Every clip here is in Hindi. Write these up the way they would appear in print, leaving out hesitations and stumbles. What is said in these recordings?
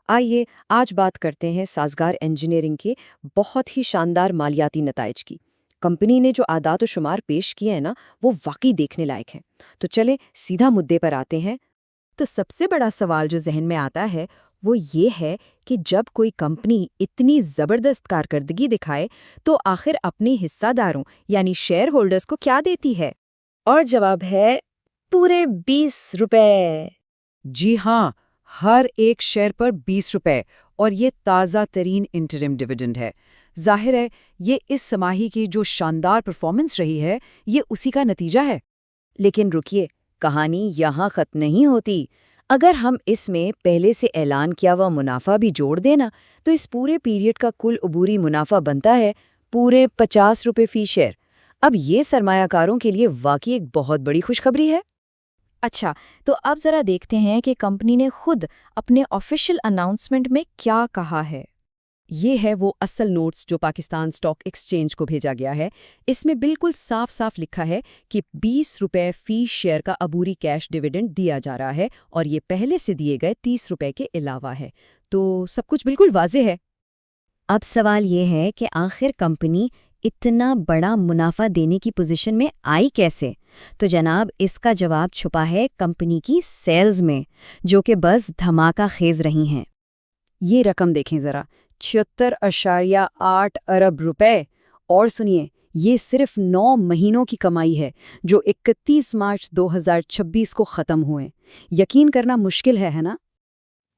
आइए आज बात करते हैं साज़गार इंजीनियरिंग के बहुत ही शानदार मालियाती नताइज की। कंपनी ने जो आदात शुमार पेश किए हैं ना, वो वाकई देखने लायक हैं। तो चले सीधा मुद्दे पर आते हैं। तो सबसे बड़ा सवाल जो जहन में आता है वो ये है कि जब कोई कंपनी इतनी ज़बरदस्त कारकर्दगी दिखाए तो आखिर अपने हिस्सादारों यानी शेयर होल्डर्स को क्या देती है। और जवाब है पूरे 20 रुपए। जी हाँ, हर एक शेयर पर 20 रुपए, और ये ताज़ा तरीन इंटरिम डिविडेंड है। जाहिर है, ये इस समाही की जो शानदार परफॉर्मेंस रही है, ये उसी का नतीजा है। लेकिन रुकिए, कहानी यहाँ खत्म नहीं होती। अगर हम इसमें पहले से ऐलान किया हुआ मुनाफा भी जोड़ देना, तो इस पूरे पीरियड का कुल उबूरी मुनाफा बनता है पूरे 50 रुपए फी शेयर। अब ये सरमायाकारों के लिए वाकई एक बहुत बड़ी खुशखबरी है। अच्छा, तो अब ज़रा देखते हैं कि कंपनी ने खुद अपने ऑफिशियल अनाउंसमेंट में क्या कहा है। ये है वो असल नोट्स जो पाकिस्तान स्टॉक एक्सचेंज को भेजा गया है। इसमें बिल्कुल साफ साफ लिखा है कि 20 रुपए फी शेयर का अबूरी कैश डिविडेंड दिया जा रहा है, और ये पहले से दिए गए 30 रुपए के अलावा है। तो सब कुछ बिल्कुल वाज़ेह है। अब सवाल ये है कि आखिर कंपनी इतना बड़ा मुनाफा देने की पोजीशन में आई कैसे। तो जनाब, इसका जवाब छुपा है कंपनी की सेल्स में, जो कि बस धमाका खेज रही हैं। ये रकम देखें ज़रा, 76.8 अरब रुपए। और सुनिए, ये सिर्फ 9 महीनों की कमाई है, जो 31 मार्च 2026 को ख़त्म हुए। यकीन करना मुश्किल है ना?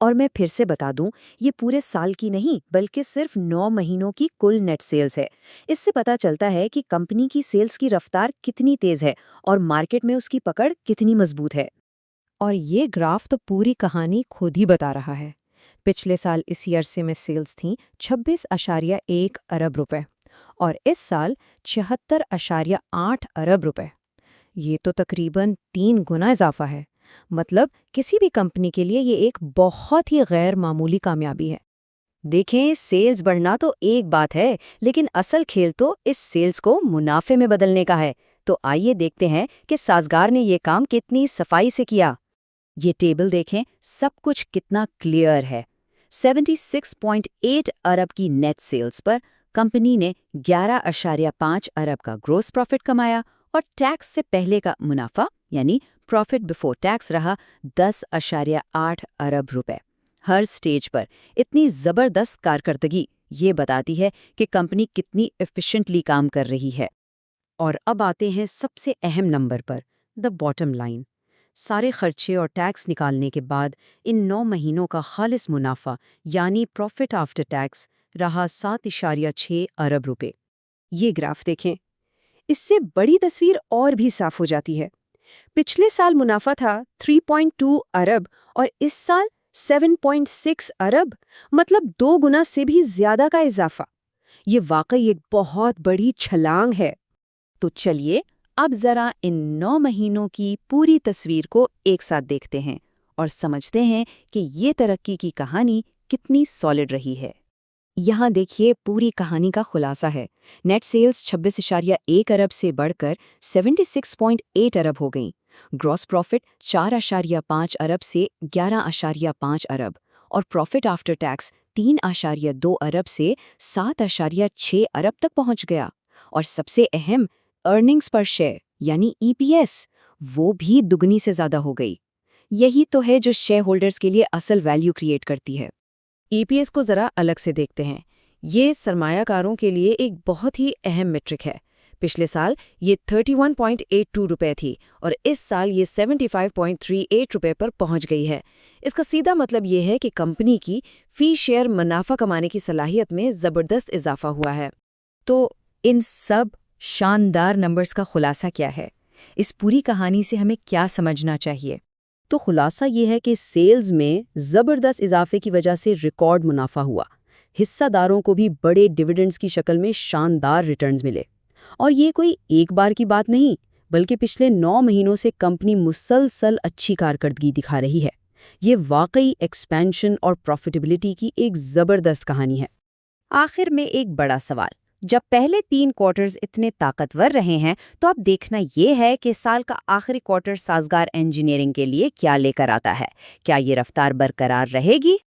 और मैं फिर से बता दूं, ये पूरे साल की नहीं बल्कि सिर्फ 9 महीनों की कुल नेट सेल्स है। इससे पता चलता है कि कंपनी की सेल्स की रफ्तार कितनी तेज है और मार्केट में उसकी पकड़ कितनी मजबूत है। और ये ग्राफ तो पूरी कहानी खुद ही बता रहा है। पिछले साल इसी अरसे में सेल्स थीं 26.1 अरब रुपए और इस साल 76.8 अरब रुपए। ये तो तकरीबन 3 गुना इजाफा है। मतलब किसी भी कंपनी के लिए ये एक बहुत ही गैर मामूली कामयाबी है। देखें, सेल्स बढ़ना तो एक बात है, लेकिन असल खेल तो इस सेल्स को मुनाफे में बदलने का है। तो आइए देखते हैं कि साज़गार ने ये काम कितनी सफाई से किया। ये टेबल देखें, सब कुछ कितना क्लियर है। 76.8 अरब की नेट सेल्स पर कंपनी ने 11.5 अरब का ग्रॉस प्रॉफिट कमाया और टैक्स से पहले का मुनाफा यानी प्रॉफिट बिफोर टैक्स रहा 10.8 अरब रुपए। हर स्टेज पर इतनी जबरदस्त कारकर्दगी ये बताती है कि कंपनी कितनी एफिशिएंटली काम कर रही है। और अब आते हैं सबसे अहम नंबर पर, द बॉटम लाइन। सारे खर्चे और टैक्स निकालने के बाद इन 9 महीनों का खालिस मुनाफा यानी प्रॉफिट आफ्टर टैक्स रहा 7.6 अरब रुपए। ये ग्राफ देखें, इससे बड़ी तस्वीर और भी साफ हो जाती है। पिछले साल मुनाफा था 3.2 अरब और इस साल 7.6 अरब, मतलब 2 गुना से भी ज्यादा का इजाफा। ये वाकई एक बहुत बड़ी छलांग है। तो चलिए अब जरा इन 9 महीनों की पूरी तस्वीर को एक साथ देखते हैं और समझते हैं कि ये तरक्की की कहानी कितनी सॉलिड रही है। यहाँ देखिए, पूरी कहानी का खुलासा है। नेट सेल्स 26.1 अरब से बढ़कर 76.8 अरब हो गई। ग्रॉस प्रॉफिट 4.5 अरब से 11.5 अरब और प्रॉफिट आफ्टर टैक्स 3.2 अरब से 7.6 अरब तक पहुंच गया। और सबसे अहम, अर्निंग्स पर शेयर यानी ईपीएस, वो भी दुगनी से ज्यादा हो गई। यही तो है जो शेयर होल्डर्स के लिए असल वैल्यू क्रिएट करती है। ईपीएस को ज़रा अलग से देखते हैं। ये सरमायाकारों के लिए एक बहुत ही अहम मेट्रिक है। पिछले साल ये 31.82 रुपए थी और इस साल ये 75.38 रुपए पर पहुंच गई है। इसका सीधा मतलब ये है कि कंपनी की फी शेयर मुनाफा कमाने की सलाहियत में ज़बरदस्त इजाफा हुआ है। तो इन सब शानदार नंबर्स का खुलासा क्या है? इस पूरी कहानी से हमें क्या समझना चाहिए? तो खुलासा ये है कि सेल्स में ज़बरदस्त इजाफे की वजह से रिकॉर्ड मुनाफा हुआ। हिस्सादारों को भी बड़े डिविडेंड्स की शक्ल में शानदार रिटर्न्स मिले। और ये कोई एक बार की बात नहीं, बल्कि पिछले 9 महीनों से कंपनी मुसलसल अच्छी कारकर्दगी दिखा रही है। ये वाकई एक्सपेंशन और प्रॉफिटेबिलिटी की एक ज़बरदस्त कहानी है। आखिर में एक बड़ा सवाल, जब पहले 3 क्वार्टर्स इतने ताकतवर रहे हैं, तो अब देखना ये है कि साल का आखिरी क्वार्टर साज़गार इंजीनियरिंग के लिए क्या लेकर आता है। क्या ये रफ्तार बरकरार रहेगी